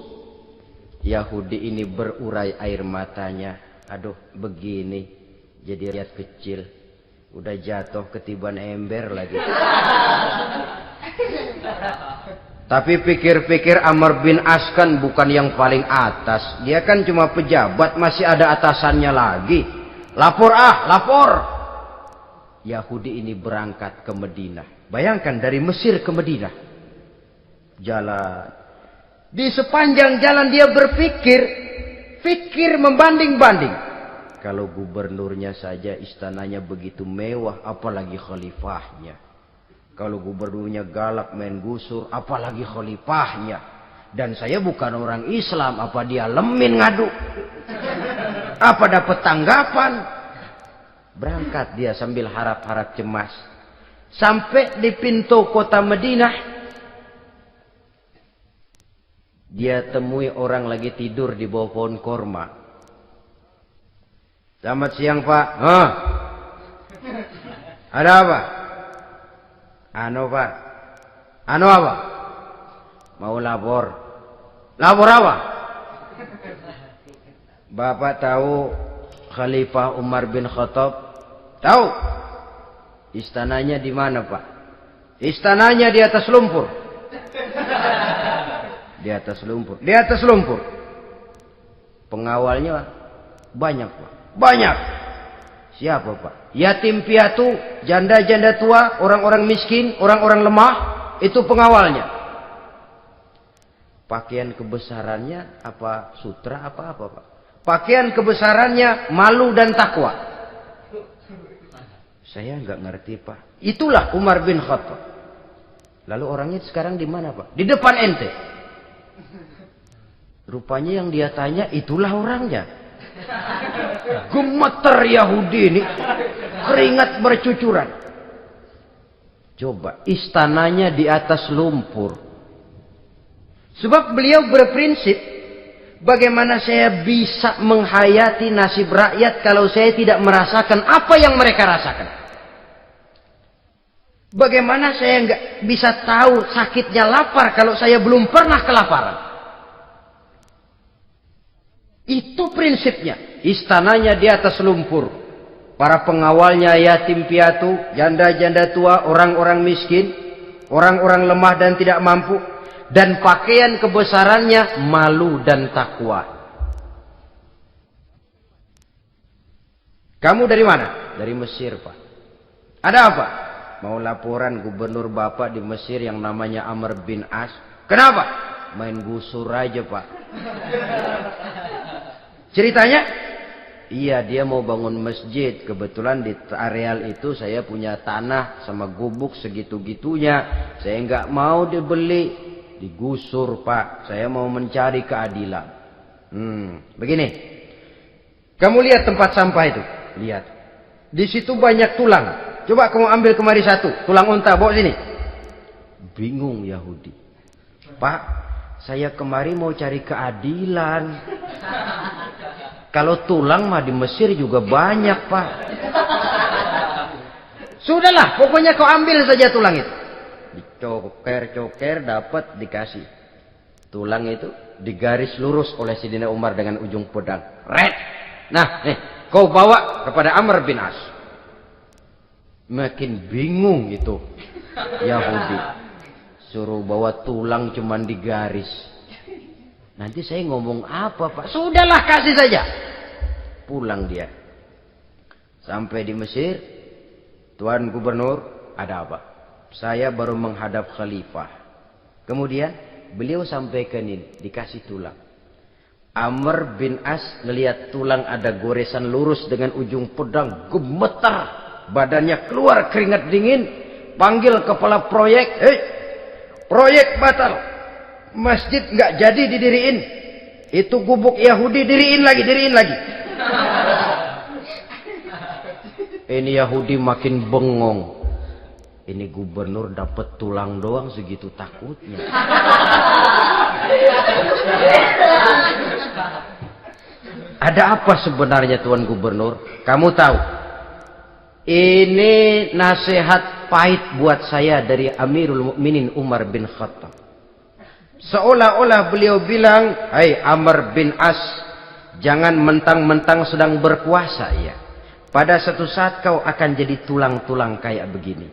Yahudi ini berurai air matanya. Aduh, begini, jadi rakyat kecil, udah jatuh ketiban ember lagi. Tapi pikir-pikir Amr bin As kan bukan yang paling atas. Dia kan cuma pejabat, masih ada atasannya lagi. Lapor lapor. Yahudi ini berangkat ke Madinah. Bayangkan dari Mesir ke Madinah. Jalan. Di sepanjang jalan dia berpikir membanding-banding. Kalau gubernurnya saja istananya begitu mewah, apalagi khalifahnya. Kalau gubernurnya galak main gusur, apalagi khalifahnya. Dan saya bukan orang Islam, apa dia lemin ngadu? Apa dapat tanggapan? Berangkat dia sambil harap-harap cemas. Sampai di pintu kota Madinah, dia temui orang lagi tidur di bawah pohon korma. Selamat siang, Pak. Ada apa? Pak. Apa? Mau lapor. Lapor apa? Bapak tahu Khalifah Umar bin Khattab? Tahu? Istananya di mana, Pak? Istananya di atas lumpur. Di atas lumpur. Di atas lumpur. Pengawalnya banyak, Pak. Banyak. Siapa, Pak? Yatim piatu, janda-janda tua, orang-orang miskin, orang-orang lemah, itu pengawalnya. Pakaian kebesarannya apa sutra apa, Pak? Pakaian kebesarannya malu dan takwa. Saya nggak ngerti, Pak. Itulah Umar bin Khattab. Lalu orangnya sekarang di mana, Pak? Di depan ente. Rupanya yang dia tanya itulah orangnya. Gemeter Yahudi ini, keringat bercucuran. Coba, istananya di atas lumpur. Sebab beliau berprinsip, bagaimana saya bisa menghayati nasib rakyat kalau saya tidak merasakan apa yang mereka rasakan? Bagaimana saya nggak bisa tahu sakitnya lapar kalau saya belum pernah kelaparan? Itu prinsipnya. Istananya di atas lumpur. Para pengawalnya yatim piatu, janda-janda tua, orang-orang miskin, orang-orang lemah dan tidak mampu. Dan pakaian kebesarannya malu dan takwa. Kamu dari mana? Dari Mesir, Pak. Ada apa? Mau laporan gubernur Bapak di Mesir yang namanya Amr bin As. Kenapa? Main gusur aja, Pak. Ceritanya? Iya, dia mau bangun masjid. Kebetulan di areal itu saya punya tanah sama gubuk segitu-gitunya. Saya nggak mau dibeli, digusur, Pak. Saya mau mencari keadilan. Begini. Kamu lihat tempat sampah itu? Lihat. Di situ banyak tulang. Coba kamu ambil kemari satu. Tulang unta, bawa sini. Bingung Yahudi. Pak, saya kemari mau cari keadilan. Kalau tulang mah di Mesir juga banyak, Pak. Sudahlah, pokoknya kau ambil saja tulang itu. Dicoker-coker, dapat, dikasih. Tulang itu digaris lurus oleh Sidina Umar dengan ujung pedang. Red. Nah, nih, kau bawa kepada Amr bin As. Makin bingung itu Yahudi. Suruh bawa tulang cuman digaris. Nanti saya ngomong apa, Pak? Sudahlah, kasih saja. Pulang dia. Sampai di Mesir. Tuan Gubernur, ada apa? Saya baru menghadap khalifah. Kemudian beliau sampaikan ini, dikasih tulang. Amr bin As ngelihat tulang ada goresan lurus dengan ujung pedang, gemetar. Badannya keluar keringat dingin. Panggil kepala proyek. Proyek batal. Masjid nggak jadi didiriin. Itu gubuk Yahudi diriin lagi. Ini Yahudi makin bengong. Ini gubernur dapat tulang doang segitu takutnya. Ada apa sebenarnya, Tuan Gubernur? Kamu tahu? Ini nasihat pahit buat saya dari Amirul Mukminin Umar bin Khattab. Seolah-olah beliau bilang, "Hai Amr bin As, jangan mentang-mentang sedang berkuasa ya. Pada satu saat kau akan jadi tulang-tulang kayak begini.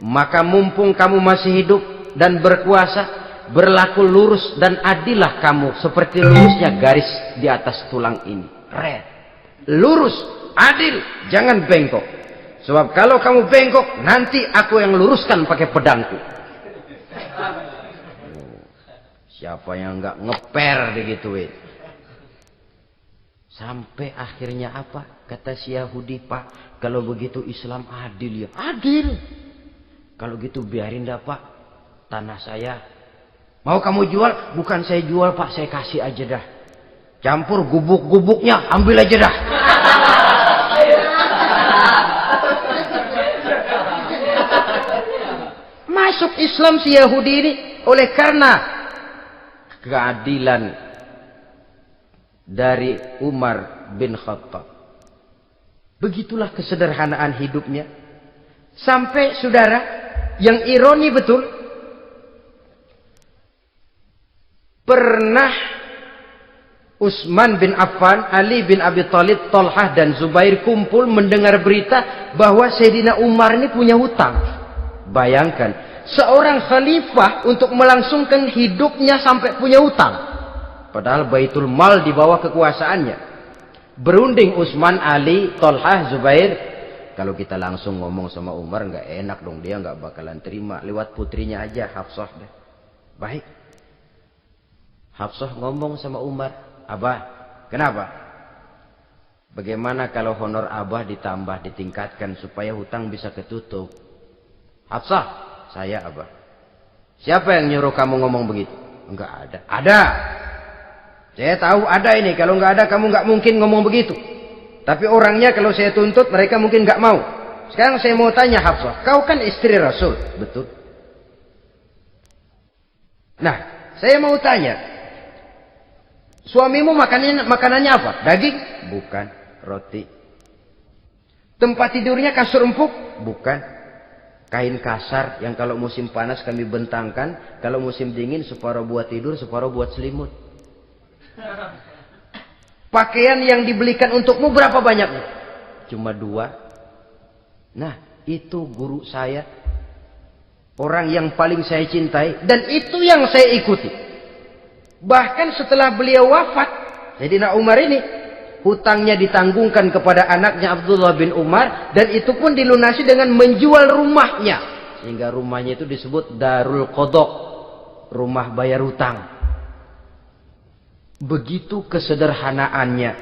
Maka mumpung kamu masih hidup dan berkuasa, berlaku lurus dan adillah kamu seperti lurusnya garis di atas tulang ini. Red. Lurus, adil, jangan bengkok. Sebab kalau kamu bengkok, nanti aku yang luruskan pakai pedangku. Siapa yang nggak ngeper digituin? Sampai akhirnya apa? Kata si Yahudi, Pak, kalau begitu Islam adil ya. Adil. Kalau gitu biarin dah Pak, tanah saya. Mau kamu jual? Bukan saya jual Pak, saya kasih aja dah. Campur gubuk-gubuknya, ambil aja dah. Masuk Islam si Yahudi ini oleh karena keadilan dari Umar bin Khattab. Begitulah kesederhanaan hidupnya. Sampai saudara, yang ironi betul, pernah Utsman bin Affan, Ali bin Abi Thalib, Thalhah dan Zubair kumpul mendengar berita bahwa Sayyidina Umar ini punya hutang. Bayangkan, seorang khalifah untuk melangsungkan hidupnya sampai punya hutang. Padahal Baitul Mal di bawah kekuasaannya. Berunding Utsman, Ali, Thalhah, Zubair. Kalau kita langsung ngomong sama Umar nggak enak dong, dia nggak bakalan terima. Lewat putrinya aja, Hafsah deh. Baik. Hafsah ngomong sama Umar, Abah, kenapa? Bagaimana kalau honor Abah ditambah, ditingkatkan supaya hutang bisa ketutup? Hafsah, saya Abah. Siapa yang nyuruh kamu ngomong begitu? Enggak ada. Ada. Saya tahu ada ini. Kalau enggak ada, kamu enggak mungkin ngomong begitu. Tapi orangnya kalau saya tuntut, mereka mungkin enggak mau. Sekarang saya mau tanya Hafsah, kau kan istri Rasul, betul? Nah, saya mau tanya, suamimu makanannya apa? Daging? Bukan. Roti. Tempat tidurnya kasur empuk? Bukan. Kain kasar yang kalau musim panas kami bentangkan, kalau musim dingin separuh buat tidur, separuh buat selimut. Pakaian yang dibelikan untukmu berapa banyaknya? Cuma 2. Nah, itu guru saya. Orang yang paling saya cintai. Dan itu yang saya ikuti. Bahkan setelah beliau wafat, Sayyidina Umar ini, hutangnya ditanggungkan kepada anaknya Abdullah bin Umar. Dan itu pun dilunasi dengan menjual rumahnya. Sehingga rumahnya itu disebut Darul Qadha, rumah bayar hutang. Begitu kesederhanaannya.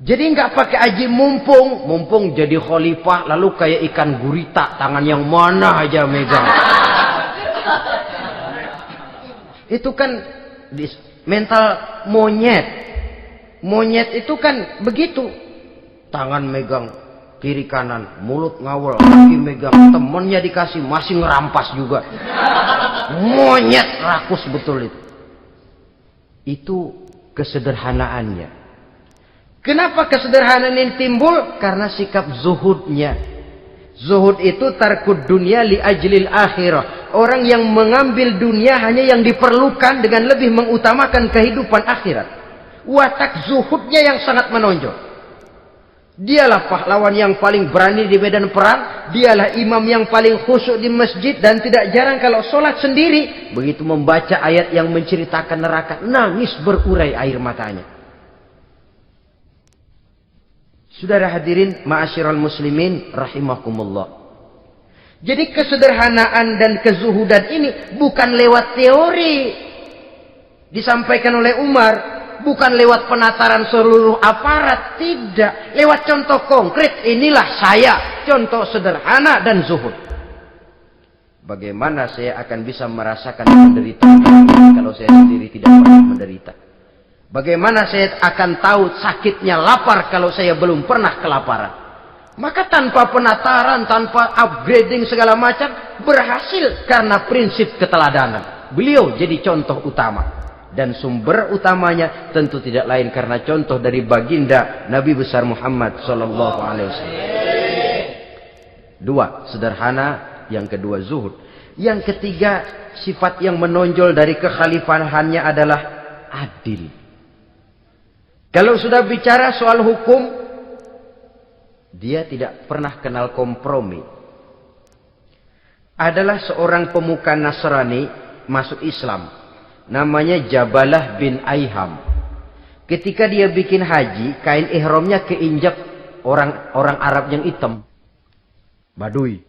Jadi nggak pakai aji mumpung jadi khalifah lalu kayak ikan gurita, tangan yang mana aja megang. Itu kan mental monyet. Monyet itu kan begitu. Tangan megang kiri kanan, mulut ngawal, kaki megang, temennya dikasih masih ngerampas juga. Monyet rakus betul itu. Itu kesederhanaannya. Kenapa kesederhanaan ini timbul? Karena sikap zuhudnya. Zuhud itu tarkud dunia li ajlil akhirah. Orang yang mengambil dunia hanya yang diperlukan dengan lebih mengutamakan kehidupan akhirat. Watak zuhudnya yang sangat menonjol. Dialah pahlawan yang paling berani di medan perang. Dialah imam yang paling khusyuk di masjid. Dan tidak jarang kalau sholat sendiri, begitu membaca ayat yang menceritakan neraka, nangis berurai air matanya. Saudara hadirin ma'asyiral muslimin rahimakumullah. Jadi kesederhanaan dan kezuhudan ini bukan lewat teori disampaikan oleh Umar. Bukan lewat penataran seluruh aparat. Tidak. Lewat contoh konkret. Inilah saya. Contoh sederhana dan zuhud. Bagaimana saya akan bisa merasakan penderitaan kalau saya sendiri tidak pernah menderita? Bagaimana saya akan tahu sakitnya lapar kalau saya belum pernah kelaparan? Maka tanpa penataran, tanpa upgrading segala macam, berhasil karena prinsip keteladanan. Beliau jadi contoh utama. Dan sumber utamanya tentu tidak lain karena contoh dari baginda Nabi besar Muhammad sallallahu alaihi wasallam. 2, sederhana, yang kedua zuhud. Yang ketiga, sifat yang menonjol dari kekhalifahannya adalah adil. Kalau sudah bicara soal hukum, dia tidak pernah kenal kompromi. Adalah seorang pemuka Nasrani masuk Islam. Namanya Jabalah bin Aiham. Ketika dia bikin haji, kain ihramnya keinjak orang Arab yang hitam. Badui.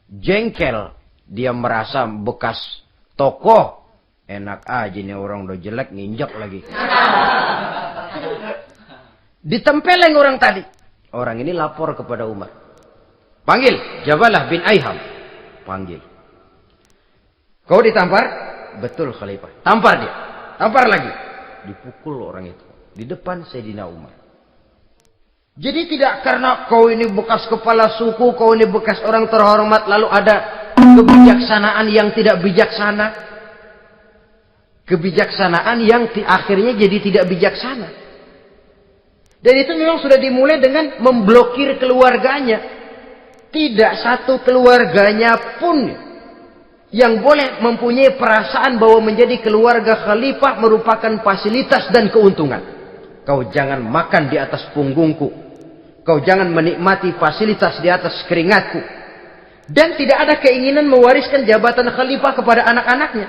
Jengkel. Dia merasa bekas tokoh. Enak aja nih orang udah jelek nginjak lagi. Ditempeleng orang tadi. Orang ini lapor kepada Umar. Panggil Jabalah bin Aiham. Panggil. Kau ditampar? Betul Khalifah. Tampar dia. Tampar lagi. Dipukul orang itu. Di depan Sayyidina Umar. Jadi tidak karena kau ini bekas kepala suku, kau ini bekas orang terhormat, lalu ada kebijaksanaan yang tidak bijaksana. Kebijaksanaan yang akhirnya jadi tidak bijaksana. Dan itu memang sudah dimulai dengan memblokir keluarganya. Tidak satu keluarganya pun yang boleh mempunyai perasaan bahwa menjadi keluarga khalifah merupakan fasilitas dan keuntungan. Kau jangan makan di atas punggungku. Kau jangan menikmati fasilitas di atas keringatku. Dan tidak ada keinginan mewariskan jabatan khalifah kepada anak-anaknya.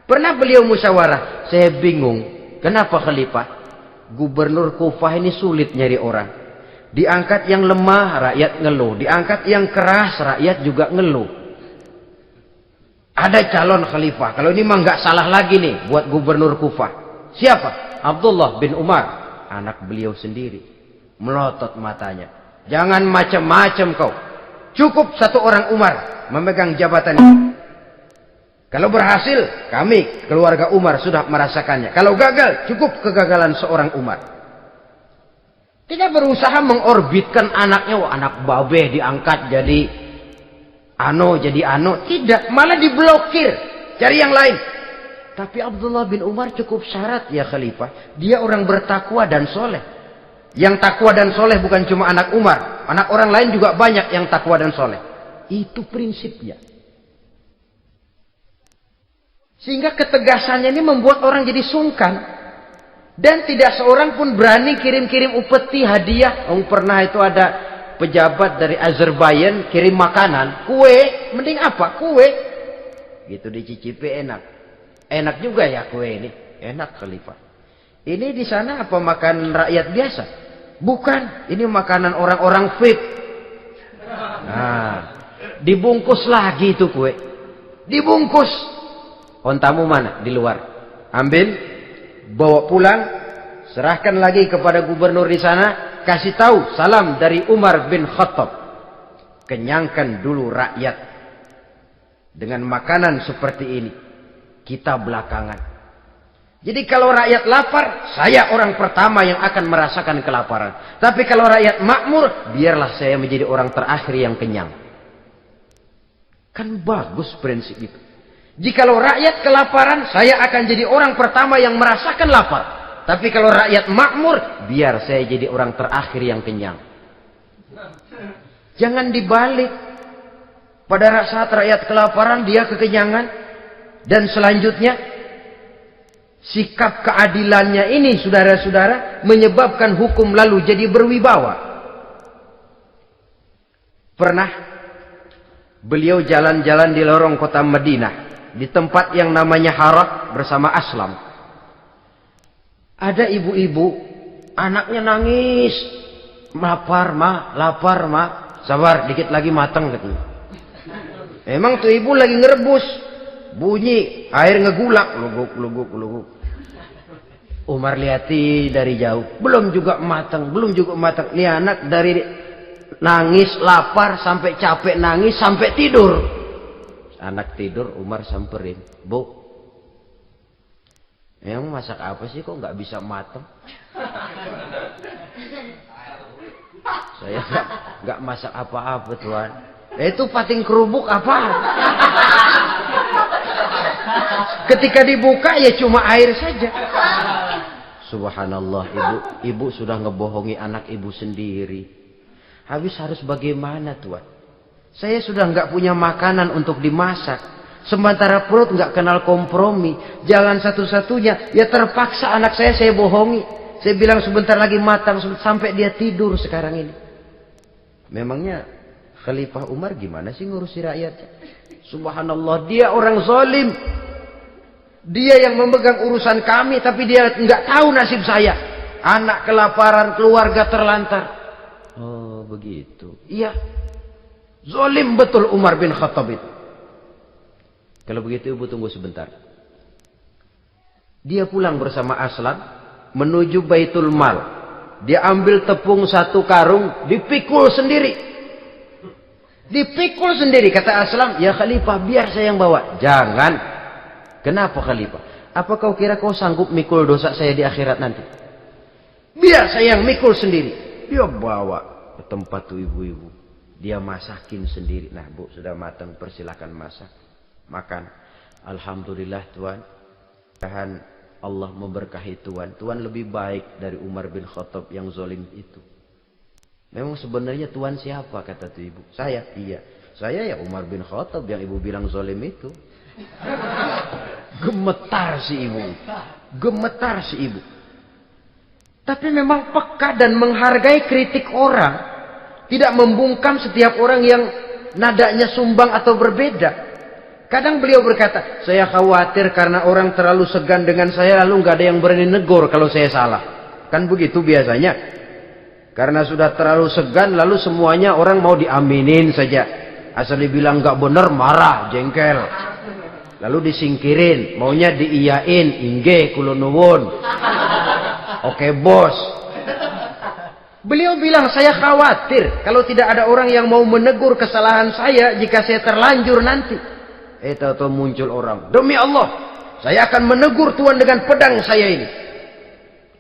Pernah beliau musyawarah. Saya bingung. Kenapa khalifah? Gubernur Kufah ini sulit nyari orang. Diangkat yang lemah, rakyat ngeluh. Diangkat yang keras, rakyat juga ngeluh. Ada calon khalifah. Kalau ini mah nggak salah lagi nih buat gubernur Kufah. Siapa? Abdullah bin Umar. Anak beliau sendiri. Melotot matanya. Jangan macam-macam kau. Cukup satu orang Umar memegang jabatan ini. Kalau berhasil, kami keluarga Umar sudah merasakannya. Kalau gagal, cukup kegagalan seorang Umar. Tidak berusaha mengorbitkan anaknya. Wah, anak babeh diangkat jadi jadi ano. Tidak, malah diblokir. Cari yang lain. Tapi Abdullah bin Umar cukup syarat ya khalifah. Dia orang bertakwa dan soleh. Yang takwa dan soleh bukan cuma anak Umar. Anak orang lain juga banyak yang takwa dan soleh. Itu prinsipnya. Sehingga ketegasannya ini membuat orang jadi sungkan. Dan tidak seorang pun berani kirim-kirim upeti hadiah. Pernah itu ada pejabat dari Azerbaijan kirim makanan. Kue, mending apa? Kue. Gitu dicicipi enak. Enak juga ya kue ini. Enak khalifah. Ini di sana apa makan rakyat biasa? Bukan. Ini makanan orang-orang VIP. Nah, dibungkus lagi itu kue. Dibungkus. Ontamu mana? Di luar. Ambil, bawa pulang, serahkan lagi kepada gubernur di sana, kasih tahu salam dari Umar bin Khattab. Kenyangkan dulu rakyat dengan makanan seperti ini. Kita belakangan. Jadi kalau rakyat lapar, saya orang pertama yang akan merasakan kelaparan. Tapi kalau rakyat makmur, biarlah saya menjadi orang terakhir yang kenyang. Kan bagus prinsip itu. Jikalau rakyat kelaparan, saya akan jadi orang pertama yang merasakan lapar. Tapi kalau rakyat makmur, biar saya jadi orang terakhir yang kenyang. Jangan dibalik. Pada saat rakyat kelaparan, dia kekenyangan. Dan selanjutnya, sikap keadilannya ini, saudara-saudara, menyebabkan hukum lalu jadi berwibawa. Pernah beliau jalan-jalan di lorong kota Madinah. Di tempat yang namanya Harah bersama Aslam. Ada ibu-ibu, anaknya nangis. Lapar ma. Sabar, dikit lagi matang katanya. Emang tuh ibu lagi ngerebus. Bunyi, air ngegulak. Luguk. Umar lihati dari jauh. Belum juga matang. Ini anak dari nangis, lapar, sampai capek nangis, sampai tidur. Anak tidur, Umar samperin. Bu, yang masak apa sih kok nggak bisa matang? Saya nggak masak apa-apa tuan. Itu pating kerubuk apa? Ketika dibuka ya cuma air saja. Subhanallah, ibu sudah ngebohongi anak ibu sendiri. Habis harus bagaimana tuan? Saya sudah nggak punya makanan untuk dimasak. Sementara perut nggak kenal kompromi. Jalan satu-satunya, ya terpaksa anak saya bohongi. Saya bilang sebentar lagi matang sampai dia tidur sekarang ini. Memangnya Khalifah Umar gimana sih ngurusi rakyatnya? Subhanallah, dia orang zalim. Dia yang memegang urusan kami, tapi dia nggak tahu nasib saya. Anak kelaparan, keluarga terlantar. Oh begitu. Iya. Zalim betul Umar bin Khattab itu. Kalau begitu ibu tunggu sebentar. Dia pulang bersama Aslam menuju Baitul Mal. Dia ambil tepung 1 karung, dipikul sendiri. Dipikul sendiri, kata Aslam, ya Khalifah biar saya yang bawa. Jangan. Kenapa Khalifah? Apa kau kira kau sanggup mikul dosa saya di akhirat nanti? Biar saya yang mikul sendiri. Dia bawa ke tempat tuh ibu-ibu. Dia masakin sendiri. Nah bu, sudah matang, persilakan masak. Makan. Alhamdulillah Tuhan. Tuhan Allah memberkahi Tuhan. Tuhan lebih baik dari Umar bin Khattab yang zalim itu. Memang sebenarnya Tuhan siapa, kata tuh ibu? Saya. Iya. Saya ya Umar bin Khattab yang ibu bilang zalim itu. Gemetar si ibu. Gemetar si ibu. Tapi memang peka dan menghargai kritik orang. Tidak membungkam setiap orang yang nadanya sumbang atau berbeda. Kadang beliau berkata, saya khawatir karena orang terlalu segan dengan saya lalu nggak ada yang berani negur kalau saya salah. Kan begitu biasanya. Karena sudah terlalu segan lalu semuanya orang mau diaminin saja. Asal dibilang nggak benar marah, jengkel. Lalu disingkirin, maunya diiyain, inggih kula nuwun. Oke bos. Beliau bilang saya khawatir kalau tidak ada orang yang mau menegur kesalahan saya jika saya terlanjur nanti. Tahu-tahu muncul orang. Demi Allah, saya akan menegur Tuhan dengan pedang saya ini.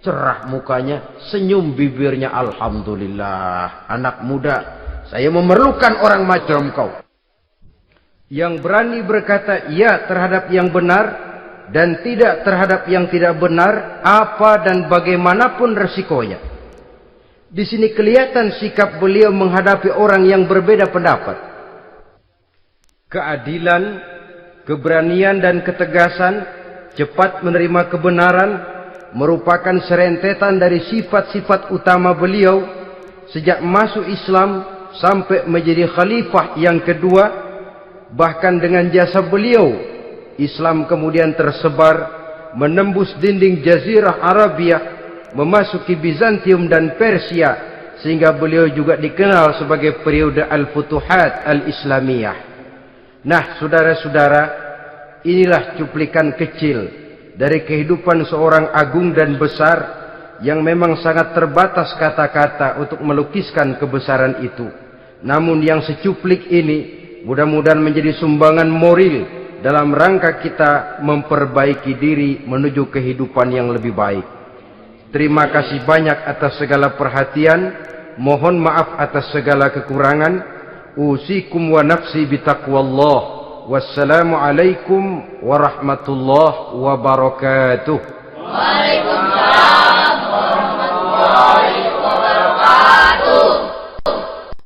Cerah mukanya, senyum bibirnya. Alhamdulillah, anak muda, saya memerlukan orang macam kau. Yang berani berkata iya terhadap yang benar dan tidak terhadap yang tidak benar, apa dan bagaimanapun resikonya. Di sini kelihatan sikap beliau menghadapi orang yang berbeda pendapat. Keadilan, keberanian dan ketegasan, cepat menerima kebenaran, merupakan serentetan dari sifat-sifat utama beliau sejak masuk Islam sampai menjadi khalifah yang kedua. Bahkan dengan jasa beliau, Islam kemudian tersebar, menembus dinding Jazirah Arabia, memasuki Bizantium dan Persia, sehingga beliau juga dikenal sebagai periode Al-Futuhat Al-Islamiyah. Nah, saudara-saudara, inilah cuplikan kecil dari kehidupan seorang agung dan besar yang memang sangat terbatas kata-kata untuk melukiskan kebesaran itu. Namun yang secuplik ini mudah-mudahan menjadi sumbangan moral dalam rangka kita memperbaiki diri menuju kehidupan yang lebih baik. Terima kasih banyak atas segala perhatian. Mohon maaf atas segala kekurangan. Usikum wa nafsi bitaqwallah. Wassalamualaikum warahmatullahi wabarakatuh. Waalaikumsalam.